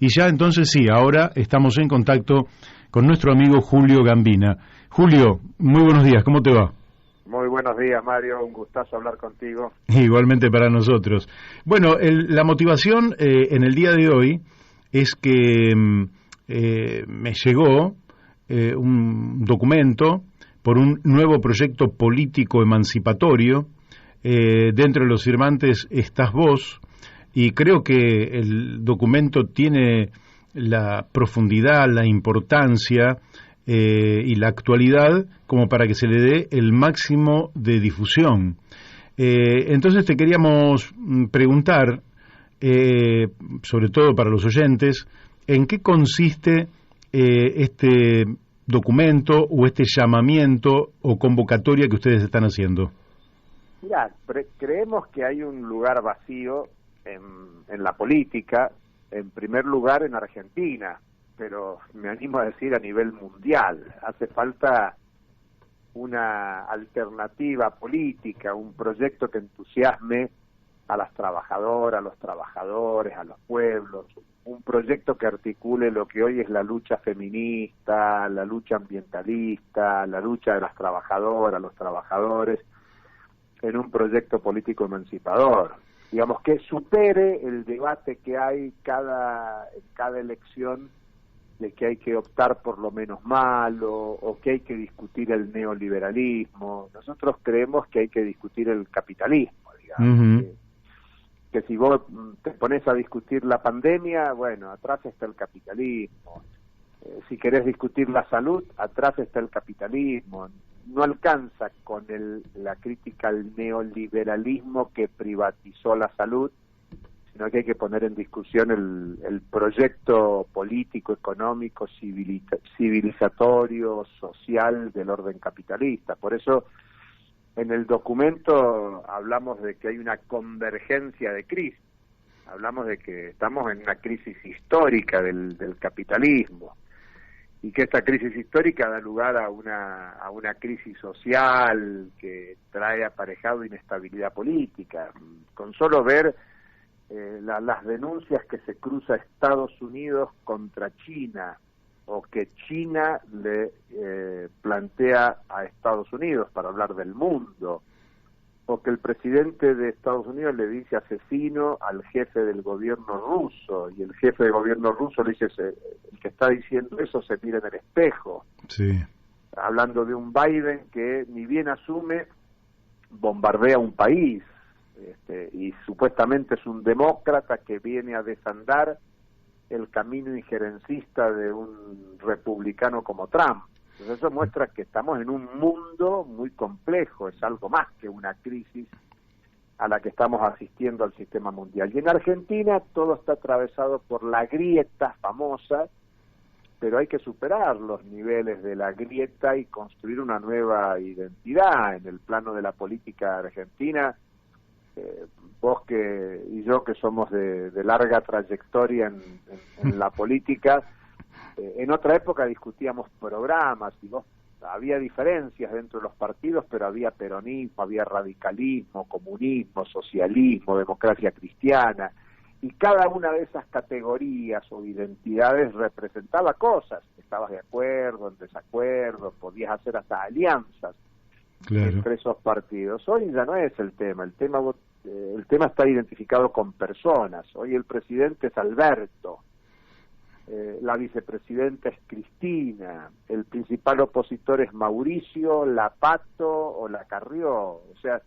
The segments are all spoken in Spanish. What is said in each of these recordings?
Y ya entonces sí, ahora estamos en contacto con nuestro amigo Julio Gambina. Julio, muy buenos días, ¿cómo te va? Muy buenos días, Mario, un gustazo hablar contigo. Igualmente para nosotros. Bueno, la motivación en el día de hoy es que me llegó un documento por un nuevo proyecto político emancipatorio. Dentro de los firmantes estás vos, y creo que el documento tiene la profundidad, la importancia y la actualidad como para que se le dé el máximo de difusión. Entonces te queríamos preguntar, sobre todo para los oyentes, ¿en qué consiste este documento o este llamamiento o convocatoria que ustedes están haciendo? Mirá, creemos que hay un lugar vacío en la política, en primer lugar en Argentina, pero me animo a decir a nivel mundial. Hace falta una alternativa política, un proyecto que entusiasme a las trabajadoras, a los trabajadores, a los pueblos, un proyecto que articule lo que hoy es la lucha feminista, la lucha ambientalista, la lucha de las trabajadoras, los trabajadores, en un proyecto político emancipador, digamos, que supere el debate que hay en cada elección de que hay que optar por lo menos malo o que hay que discutir el neoliberalismo. Nosotros creemos que hay que discutir el capitalismo, digamos, que si vos te pones a discutir la pandemia, bueno, atrás está el capitalismo. Si querés discutir la salud, atrás está el capitalismo. No alcanza con la crítica al neoliberalismo que privatizó la salud, sino que hay que poner en discusión el proyecto político, económico, civilizatorio, social del orden capitalista. Por eso, en el documento hablamos de que hay una convergencia de crisis. Hablamos de que estamos en una crisis histórica del capitalismo, y que esta crisis histórica da lugar a una crisis social que trae aparejado inestabilidad política. Con solo ver las denuncias que se cruza Estados Unidos contra China, o que China le plantea a Estados Unidos para hablar del mundo, o que el presidente de Estados Unidos le dice asesino al jefe del gobierno ruso, y el jefe del gobierno ruso le dice, el que está diciendo eso se mira en el espejo. Sí. Hablando de un Biden que ni bien asume, bombardea un país, y supuestamente es un demócrata que viene a desandar el camino injerencista de un republicano como Trump. Entonces eso muestra que estamos en un mundo muy complejo, es algo más que una crisis a la que estamos asistiendo al sistema mundial. Y en Argentina todo está atravesado por la grieta famosa, pero hay que superar los niveles de la grieta y construir una nueva identidad en el plano de la política argentina. Vos y yo, que somos de larga trayectoria en la política, en otra época discutíamos programas y había diferencias dentro de los partidos, pero había peronismo, había radicalismo, comunismo, socialismo, democracia cristiana, y cada una de esas categorías o identidades representaba cosas. Estabas de acuerdo, en desacuerdo, podías hacer hasta alianzas, claro, entre esos partidos. Hoy ya no es el tema está identificado con personas. Hoy el presidente es Alberto, la vicepresidenta es Cristina, el principal opositor es Mauricio, la Pato o la Carrió. O sea,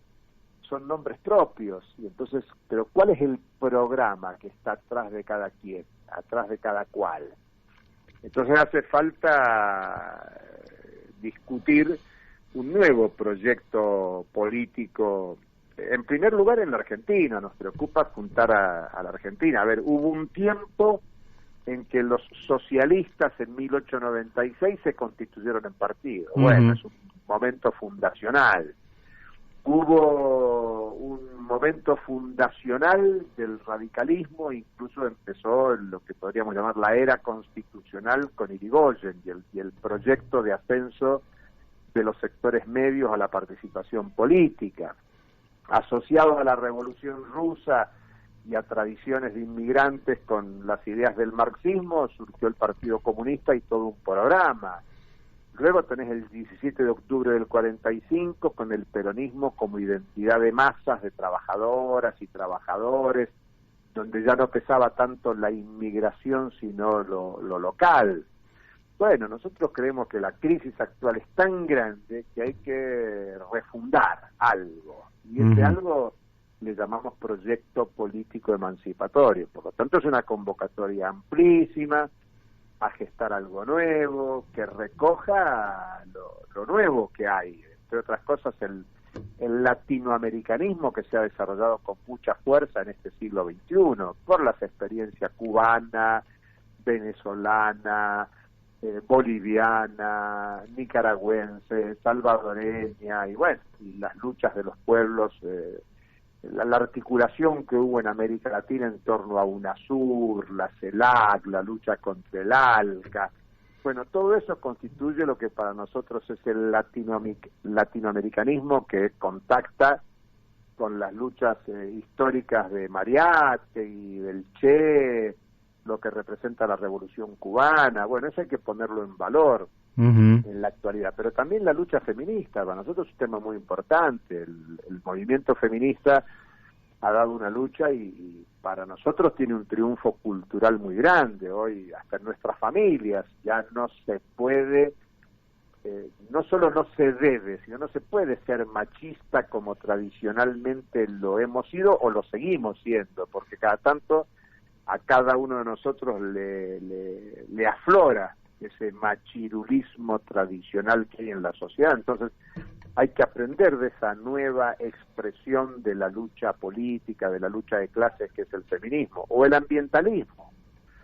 son nombres propios. Y entonces, pero ¿cuál es el programa que está atrás de cada quien, atrás de cada cual? Entonces hace falta discutir un nuevo proyecto político. En primer lugar, en la Argentina, nos preocupa juntar a la Argentina. A ver, hubo un tiempo en que los socialistas en 1896 se constituyeron en partido. Bueno, es un momento fundacional. Hubo un momento fundacional del radicalismo, incluso empezó en lo que podríamos llamar la era constitucional con Irigoyen y el proyecto de ascenso de los sectores medios a la participación política. Asociado a la Revolución Rusa y a tradiciones de inmigrantes con las ideas del marxismo, surgió el Partido Comunista y todo un programa. Luego tenés el 17 de octubre del 45 con el peronismo como identidad de masas, de trabajadoras y trabajadores, donde ya no pesaba tanto la inmigración sino lo local. Bueno, nosotros creemos que la crisis actual es tan grande que hay que refundar algo, y ese algo le llamamos proyecto político emancipatorio. Por lo tanto, es una convocatoria amplísima a gestar algo nuevo, que recoja lo nuevo que hay, entre otras cosas el latinoamericanismo que se ha desarrollado con mucha fuerza en este siglo XXI, por las experiencias cubana, venezolana, boliviana, nicaragüense, salvadoreña, y bueno, y las luchas de los pueblos, la articulación que hubo en América Latina en torno a UNASUR, la CELAC, la lucha contra el ALCA. Bueno, todo eso constituye lo que para nosotros es el latinoamericanismo, que contacta con las luchas históricas de Mariátegui, del Che, lo que representa la Revolución Cubana. Bueno, eso hay que ponerlo en valor en la actualidad, pero también la lucha feminista. Para nosotros es un tema muy importante. El movimiento feminista ha dado una lucha y para nosotros tiene un triunfo cultural muy grande. Hoy hasta en nuestras familias ya no se puede, no solo no se debe, sino no se puede ser machista como tradicionalmente lo hemos sido o lo seguimos siendo, porque cada tanto a cada uno de nosotros le aflora ese machirulismo tradicional que hay en la sociedad. Entonces hay que aprender de esa nueva expresión de la lucha política, de la lucha de clases, que es el feminismo o el ambientalismo.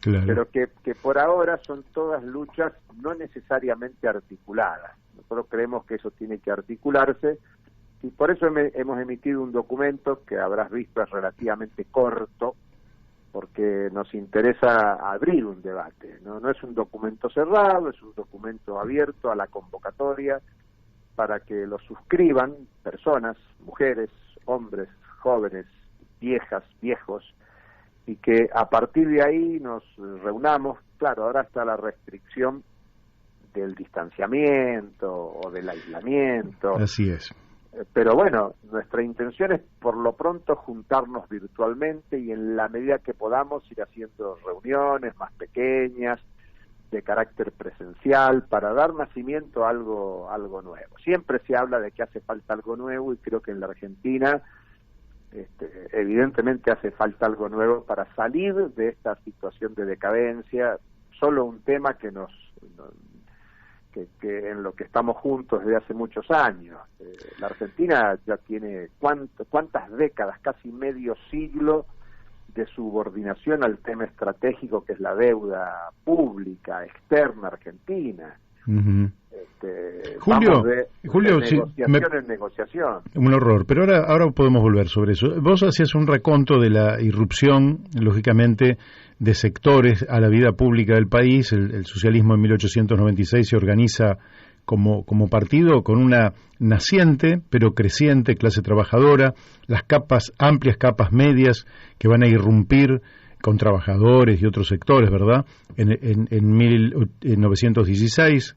Claro. Pero que por ahora son todas luchas no necesariamente articuladas. Nosotros creemos que eso tiene que articularse, y por eso hemos emitido un documento que habrás visto, es relativamente corto, porque nos interesa abrir un debate. No es un documento cerrado, es un documento abierto a la convocatoria para que lo suscriban personas, mujeres, hombres, jóvenes, viejas, viejos, y que a partir de ahí nos reunamos. Claro, ahora está la restricción del distanciamiento o del aislamiento. Así es. Pero bueno, nuestra intención es por lo pronto juntarnos virtualmente y en la medida que podamos ir haciendo reuniones más pequeñas, de carácter presencial, para dar nacimiento a algo nuevo. Siempre se habla de que hace falta algo nuevo, y creo que en la Argentina evidentemente hace falta algo nuevo para salir de esta situación de decadencia. Solo un tema que en lo que estamos juntos desde hace muchos años. La Argentina ya tiene cuántas décadas, casi medio siglo de subordinación al tema estratégico que es la deuda pública externa argentina. Julio, de negociación en negociación. Un horror, pero ahora podemos volver sobre eso. Vos hacías un reconto de la irrupción, lógicamente, de sectores a la vida pública del país. El socialismo en 1896 se organiza como partido con una naciente pero creciente clase trabajadora, las amplias capas medias que van a irrumpir con trabajadores y otros sectores, ¿verdad? En 1916,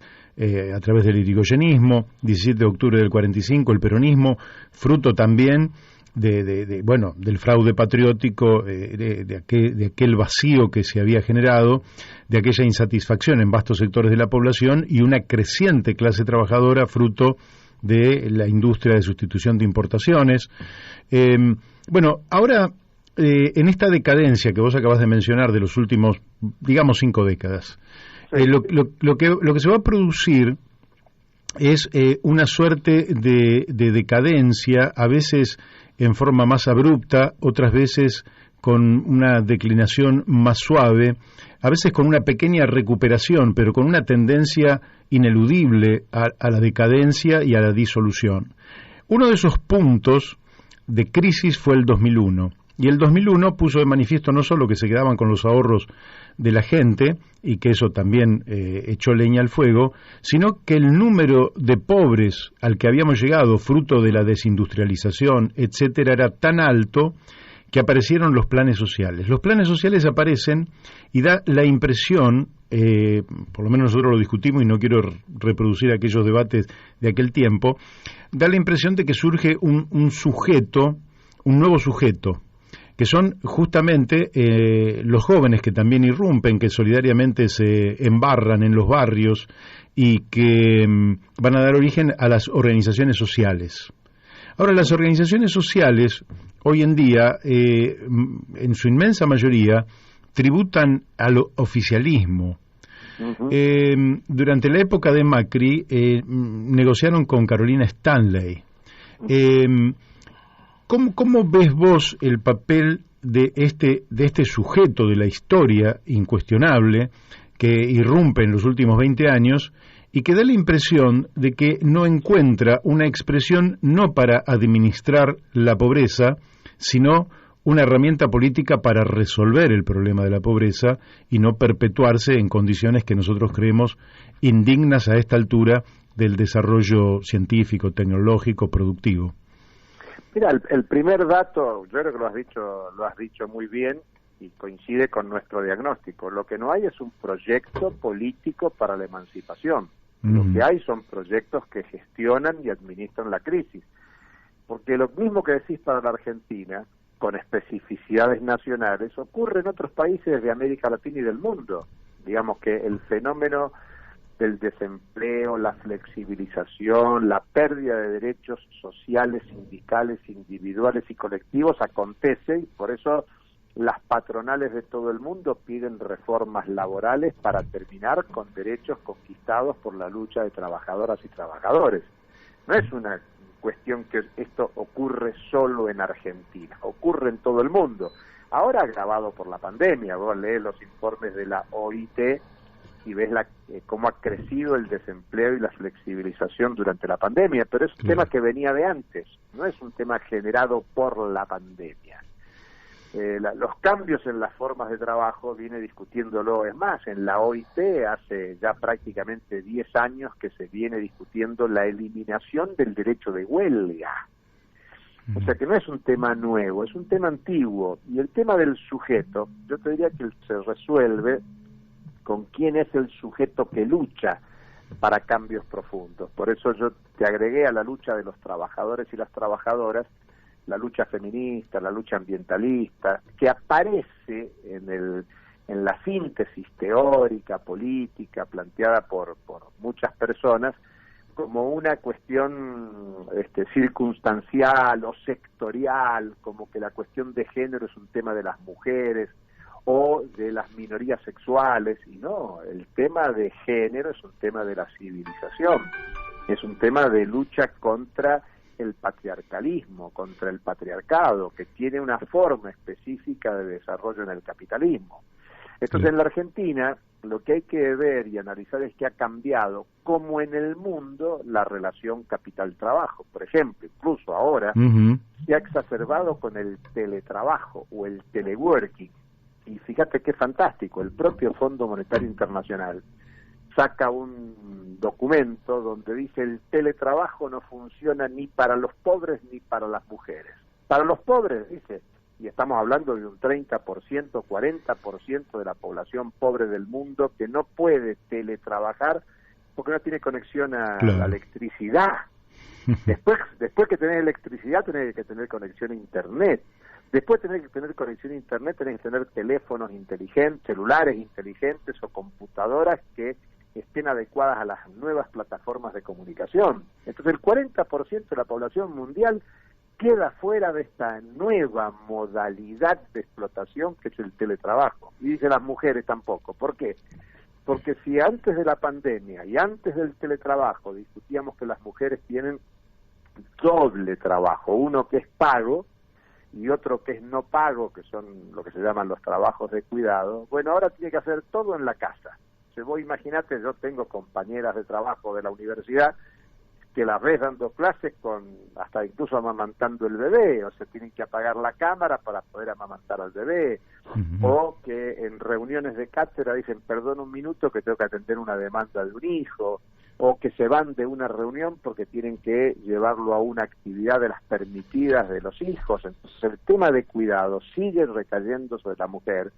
a través del irigoyenismo, 17 de octubre del 45, el peronismo, fruto también del fraude patriótico, de aquel vacío que se había generado, de aquella insatisfacción en vastos sectores de la población, y una creciente clase trabajadora fruto de la industria de sustitución de importaciones. Ahora, en esta decadencia que vos acabas de mencionar de los últimos, digamos, 5 décadas, sí. Lo que se va a producir es una suerte de decadencia, a veces en forma más abrupta, otras veces con una declinación más suave, a veces con una pequeña recuperación, pero con una tendencia ineludible a la decadencia y a la disolución. Uno de esos puntos de crisis fue el 2001. Y el 2001 puso de manifiesto no solo que se quedaban con los ahorros de la gente, y que eso también echó leña al fuego, sino que el número de pobres al que habíamos llegado, fruto de la desindustrialización, etcétera, era tan alto que aparecieron los planes sociales. Los planes sociales aparecen y da la impresión, por lo menos nosotros lo discutimos y no quiero reproducir aquellos debates de aquel tiempo, da la impresión de que surge un sujeto, un nuevo sujeto, que son justamente los jóvenes que también irrumpen, que solidariamente se embarran en los barrios y que van a dar origen a las organizaciones sociales. Ahora, las organizaciones sociales, hoy en día, en su inmensa mayoría, tributan al oficialismo. Uh-huh. Durante la época de Macri, negociaron con Carolina Stanley. ¿Cómo ves vos el papel de este sujeto de la historia incuestionable que irrumpe en los últimos 20 años y que da la impresión de que no encuentra una expresión no para administrar la pobreza, sino una herramienta política para resolver el problema de la pobreza y no perpetuarse en condiciones que nosotros creemos indignas a esta altura del desarrollo científico, tecnológico, productivo? Mira, el primer dato, yo creo que lo has dicho muy bien y coincide con nuestro diagnóstico. Lo que no hay es un proyecto político para la emancipación. Lo que hay son proyectos que gestionan y administran la crisis. Porque lo mismo que decís para la Argentina, con especificidades nacionales, ocurre en otros países de América Latina y del mundo. Digamos que el fenómeno del desempleo, la flexibilización, la pérdida de derechos sociales, sindicales, individuales y colectivos acontece, y por eso las patronales de todo el mundo piden reformas laborales para terminar con derechos conquistados por la lucha de trabajadoras y trabajadores. No es una cuestión que esto ocurre solo en Argentina, ocurre en todo el mundo. Ahora agravado por la pandemia, vos lees los informes de la OIT y ves cómo ha crecido el desempleo y la flexibilización durante la pandemia, pero es un tema que venía de antes, no es un tema generado por la pandemia. Los cambios en las formas de trabajo viene discutiéndolo, es más, en la OIT hace ya prácticamente 10 años que se viene discutiendo la eliminación del derecho de huelga. O sea que no es un tema nuevo, es un tema antiguo. Y el tema del sujeto, yo te diría que se resuelve con quién es el sujeto que lucha para cambios profundos. Por eso yo te agregué a la lucha de los trabajadores y las trabajadoras la lucha feminista, la lucha ambientalista, que aparece en la síntesis teórica, política, planteada por muchas personas, como una cuestión circunstancial o sectorial, como que la cuestión de género es un tema de las mujeres o de las minorías sexuales, y no, el tema de género es un tema de la civilización, es un tema de lucha contra el patriarcalismo, contra el patriarcado, que tiene una forma específica de desarrollo en el capitalismo. Entonces, en la Argentina, lo que hay que ver y analizar es que ha cambiado, como en el mundo, la relación capital-trabajo. Por ejemplo, incluso ahora, se ha exacerbado con el teletrabajo o el teleworking. Y fíjate qué fantástico, el propio Fondo Monetario Internacional saca un documento donde dice el teletrabajo no funciona ni para los pobres ni para las mujeres. Para los pobres, dice, y estamos hablando de un 30%, 40% de la población pobre del mundo que no puede teletrabajar porque no tiene conexión a la electricidad. Después que tenés electricidad, tenés que tener conexión a Internet. Después de tener que tener conexión a Internet, tenés que tener teléfonos inteligentes, celulares inteligentes o computadoras que estén adecuadas a las nuevas plataformas de comunicación. Entonces el 40% de la población mundial queda fuera de esta nueva modalidad de explotación que es el teletrabajo. Y dice las mujeres tampoco. ¿Por qué? Porque si antes de la pandemia y antes del teletrabajo discutíamos que las mujeres tienen doble trabajo, uno que es pago y otro que es no pago, que son lo que se llaman los trabajos de cuidado, bueno, ahora tiene que hacer todo en la casa. Vos imaginate, yo tengo compañeras de trabajo de la universidad que las ves dando clases con hasta incluso amamantando el bebé, o sea, tienen que apagar la cámara para poder amamantar al bebé, o que en reuniones de cátedra dicen, perdón un minuto que tengo que atender una demanda de un hijo, o que se van de una reunión porque tienen que llevarlo a una actividad de las permitidas de los hijos. Entonces el tema de cuidado sigue recayendo sobre la mujer,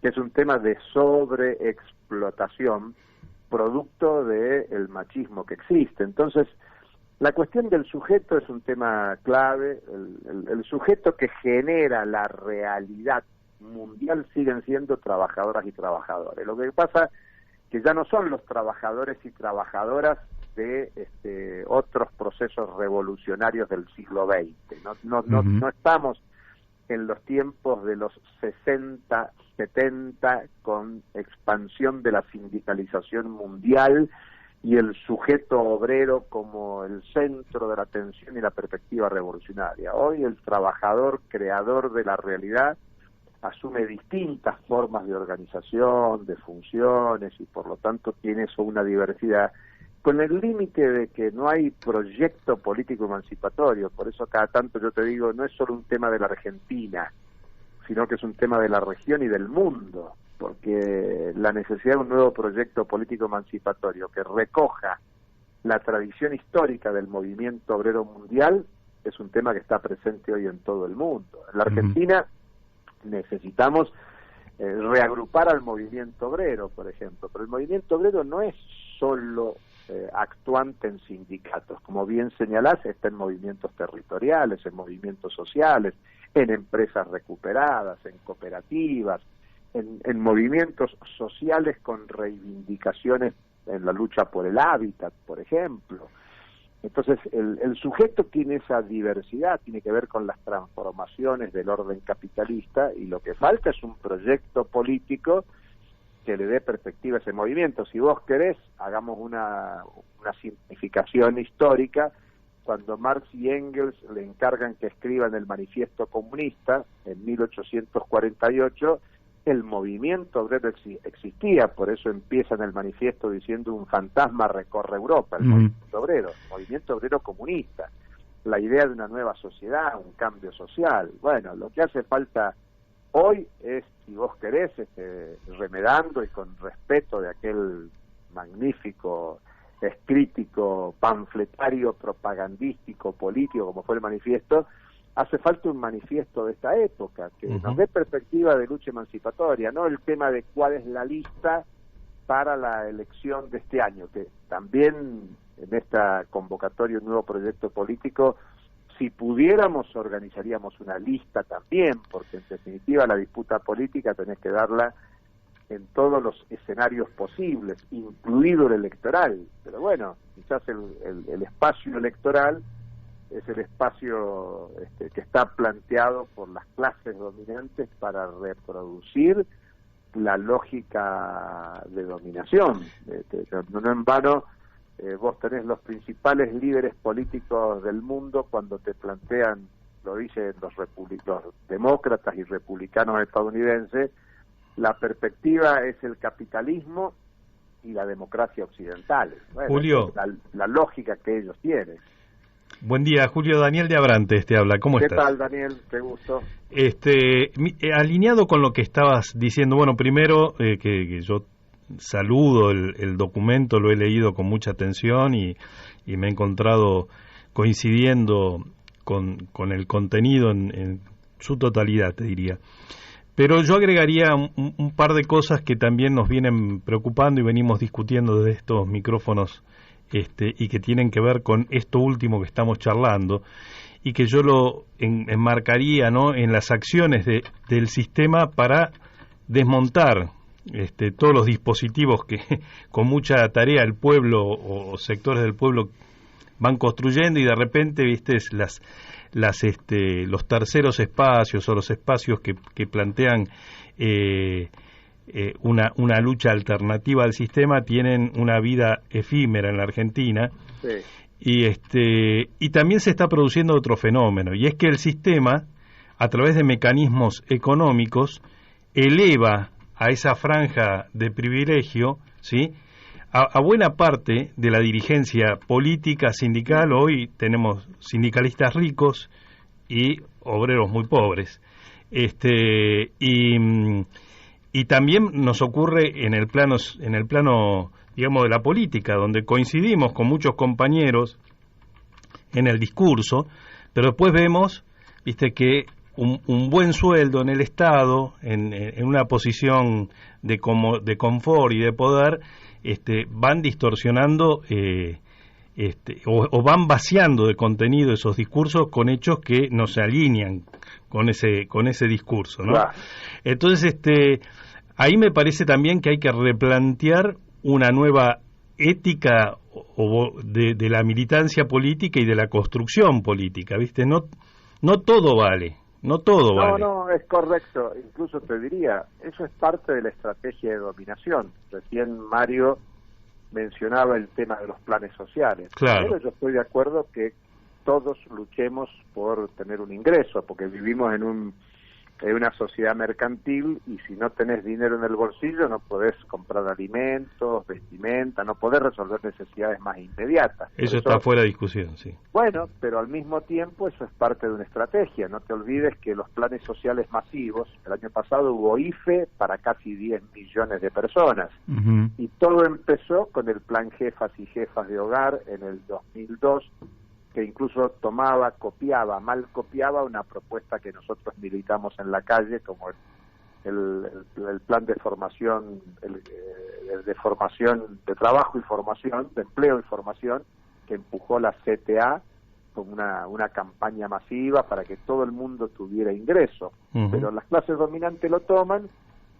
que es un tema de sobreexplotación producto del machismo que existe. Entonces, la cuestión del sujeto es un tema clave. El sujeto que genera la realidad mundial siguen siendo trabajadoras y trabajadores. Lo que pasa que ya no son los trabajadores y trabajadoras de otros procesos revolucionarios del siglo XX. No estamos en los tiempos de los 60, 70, con expansión de la sindicalización mundial y el sujeto obrero como el centro de la atención y la perspectiva revolucionaria. Hoy el trabajador creador de la realidad asume distintas formas de organización, de funciones, y por lo tanto tiene eso una diversidad, con el límite de que no hay proyecto político emancipatorio. Por eso cada tanto yo te digo, no es solo un tema de la Argentina, sino que es un tema de la región y del mundo, porque la necesidad de un nuevo proyecto político emancipatorio que recoja la tradición histórica del movimiento obrero mundial es un tema que está presente hoy en todo el mundo. En la Argentina necesitamos reagrupar al movimiento obrero, por ejemplo, pero el movimiento obrero no es solo actuante en sindicatos, como bien señalás, está en movimientos territoriales, en movimientos sociales, en empresas recuperadas, en cooperativas, en movimientos sociales con reivindicaciones en la lucha por el hábitat, por ejemplo. Entonces, el sujeto tiene esa diversidad, tiene que ver con las transformaciones del orden capitalista, y lo que falta es un proyecto político que le dé perspectiva a ese movimiento. Si vos querés, hagamos una simplificación histórica. Cuando Marx y Engels le encargan que escriban el Manifiesto Comunista en 1848, el movimiento obrero existía, por eso empieza en el manifiesto diciendo: un fantasma recorre Europa, el movimiento obrero comunista, la idea de una nueva sociedad, un cambio social. Bueno, lo que hace falta hoy es, si vos querés, remedando y con respeto de aquel magnífico crítico, panfletario, propagandístico, político, como fue el manifiesto, hace falta un manifiesto de esta época, que nos dé perspectiva de lucha emancipatoria, no el tema de cuál es la lista para la elección de este año, que también en esta convocatoria, un nuevo proyecto político, si pudiéramos organizaríamos una lista también, porque en definitiva la disputa política tenés que darla en todos los escenarios posibles, incluido el electoral. Pero bueno, quizás el espacio electoral es el espacio que está planteado por las clases dominantes para reproducir la lógica de dominación. No en vano, vos tenés los principales líderes políticos del mundo cuando te plantean, lo dicen los demócratas y republicanos estadounidenses, la perspectiva es el capitalismo y la democracia occidental. Bueno, Julio, la lógica que ellos tienen. Buen día, Julio. Daniel de Abrantes te habla. ¿Cómo estás? ¿Qué tal, Daniel? Qué gusto. Alineado con lo que estabas diciendo, bueno, primero que yo saludo el documento, lo he leído con mucha atención y me he encontrado coincidiendo con el contenido en su totalidad, te diría. Pero yo agregaría un par de cosas que también nos vienen preocupando y venimos discutiendo desde estos micrófonos y que tienen que ver con esto último que estamos charlando, y que yo lo enmarcaría, ¿no?, en las acciones del sistema para desmontar todos los dispositivos que con mucha tarea el pueblo o sectores del pueblo van construyendo, y de repente, viste, los terceros espacios o los espacios que plantean una lucha alternativa al sistema tienen una vida efímera en la Argentina. Sí. Y también se está produciendo otro fenómeno, y es que el sistema, a través de mecanismos económicos, eleva a esa franja de privilegio, ¿sí?, a buena parte de la dirigencia política sindical. Hoy tenemos sindicalistas ricos y obreros muy pobres. y también nos ocurre en el plano, digamos, de la política, donde coincidimos con muchos compañeros en el discurso, pero después vemos, viste, que un buen sueldo en el Estado, en una posición de confort y de poder, van distorsionando o van vaciando de contenido esos discursos con hechos que no se alinean con ese discurso, ¿no? Claro. Entonces, ahí me parece también que hay que replantear una nueva ética de la militancia política y de la construcción política, ¿viste? No todo vale. No, es correcto. Incluso te diría, eso es parte de la estrategia de dominación. Recién Mario mencionaba el tema de los planes sociales. Claro. Pero yo estoy de acuerdo que todos luchemos por tener un ingreso, porque vivimos en una sociedad mercantil y si no tenés dinero en el bolsillo no podés comprar alimentos, vestimenta, no podés resolver necesidades más inmediatas. Eso está fuera de discusión, sí. Bueno, pero al mismo tiempo eso es parte de una estrategia. No te olvides que los planes sociales masivos, el año pasado hubo IFE para casi 10 millones de personas. Uh-huh. Y todo empezó con el plan Jefas y Jefas de Hogar en el 2002, que incluso mal copiaba una propuesta que nosotros militamos en la calle, como el plan de formación, de formación, de trabajo y formación, de empleo y formación, que empujó la CTA con una campaña masiva para que todo el mundo tuviera ingreso. Uh-huh. Pero las clases dominantes lo toman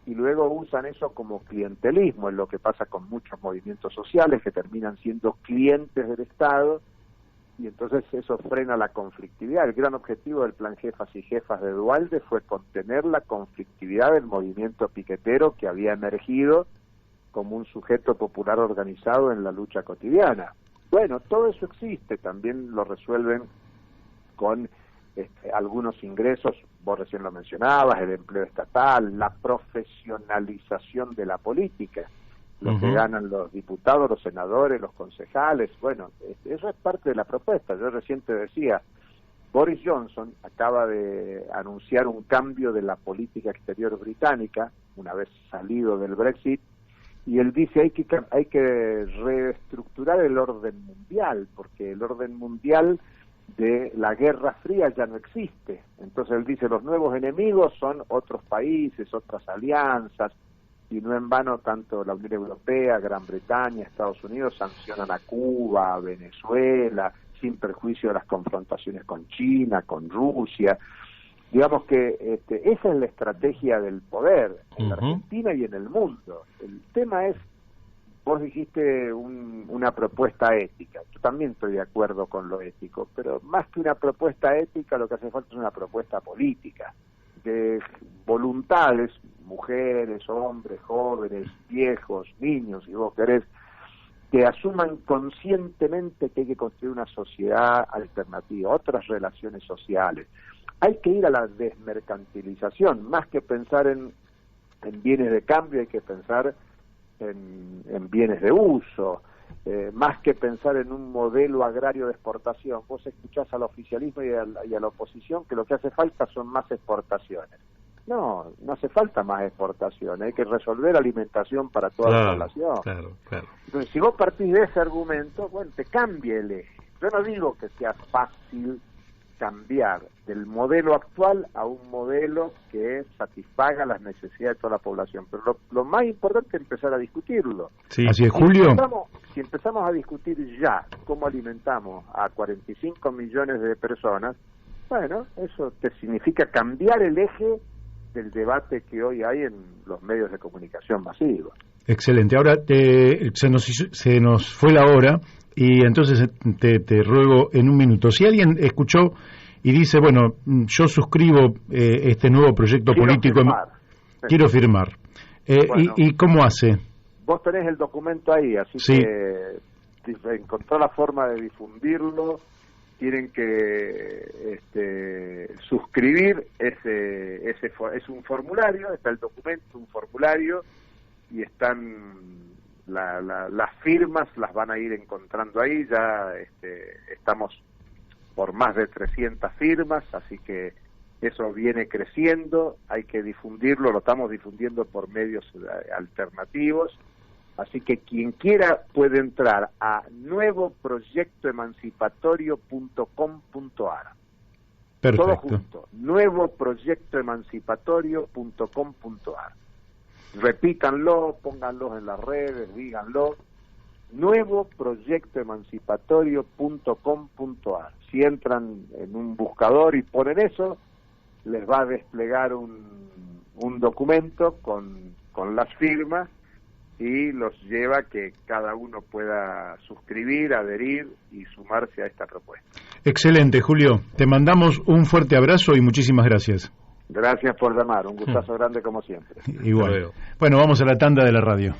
y luego usan eso como clientelismo, es lo que pasa con muchos movimientos sociales que terminan siendo clientes del Estado, y entonces eso frena la conflictividad. El gran objetivo del plan Jefas y Jefas de Duhalde fue contener la conflictividad del movimiento piquetero que había emergido como un sujeto popular organizado en la lucha cotidiana. Bueno, todo eso existe, también lo resuelven con algunos ingresos, vos recién lo mencionabas, el empleo estatal, la profesionalización de la política, lo que ganan los diputados, los senadores, los concejales. Bueno, eso es parte de la propuesta. Yo recién te decía, Boris Johnson acaba de anunciar un cambio de la política exterior británica, una vez salido del Brexit, y él dice hay que reestructurar el orden mundial, porque el orden mundial de la Guerra Fría ya no existe. Entonces él dice, los nuevos enemigos son otros países, otras alianzas, y no en vano tanto la Unión Europea, Gran Bretaña, Estados Unidos sancionan a Cuba, a Venezuela, sin perjuicio de las confrontaciones con China, con Rusia. Digamos que esa es la estrategia del poder en la Argentina y en el mundo. El tema es, vos dijiste una propuesta ética. Yo también estoy de acuerdo con lo ético, pero más que una propuesta ética, lo que hace falta es una propuesta política, de voluntades, mujeres, hombres, jóvenes, viejos, niños, si vos querés, que asuman conscientemente que hay que construir una sociedad alternativa, otras relaciones sociales. Hay que ir a la desmercantilización, más que pensar en bienes de cambio, hay que pensar en bienes de uso, más que pensar en un modelo agrario de exportación. Vos escuchás al oficialismo y a la oposición que lo que hace falta son más exportaciones. No hace falta más exportaciones, hay que resolver alimentación para toda la población. Claro. Entonces, si vos partís de ese argumento, bueno, te cambia el eje. Yo no digo que sea fácil cambiar del modelo actual a un modelo que satisfaga las necesidades de toda la población, pero lo más importante es empezar a discutirlo. Sí. Así es, Julio. Si empezamos a discutir ya cómo alimentamos a 45 millones de personas, bueno, eso te significa cambiar el eje del debate que hoy hay en los medios de comunicación masivos. Excelente. Ahora se nos fue la hora y entonces te ruego en un minuto. Si alguien escuchó y dice, bueno, yo suscribo este nuevo proyecto político, quiero firmar. Bueno, ¿y cómo hace? Vos tenés el documento ahí, así que encontró la forma de difundirlo. Tienen que suscribir es un formulario, está el documento, un formulario, y están las firmas, las van a ir encontrando ahí. Ya estamos por más de 300 firmas, así que Eso viene creciendo, hay que difundirlo, lo estamos difundiendo por medios alternativos. Así que quien quiera puede entrar a nuevoproyectoemancipatorio.com.ar. Perfecto. Todo junto, nuevoproyectoemancipatorio.com.ar. Repítanlo, pónganlo en las redes, díganlo. Nuevoproyectoemancipatorio.com.ar. Si entran en un buscador y ponen eso, les va a desplegar un documento con las firmas y los lleva a que cada uno pueda suscribir, adherir y sumarse a esta propuesta. Excelente, Julio. Te mandamos un fuerte abrazo y muchísimas gracias. Gracias por llamar, un gustazo grande como siempre. Igual. Bueno, vamos a la tanda de la radio.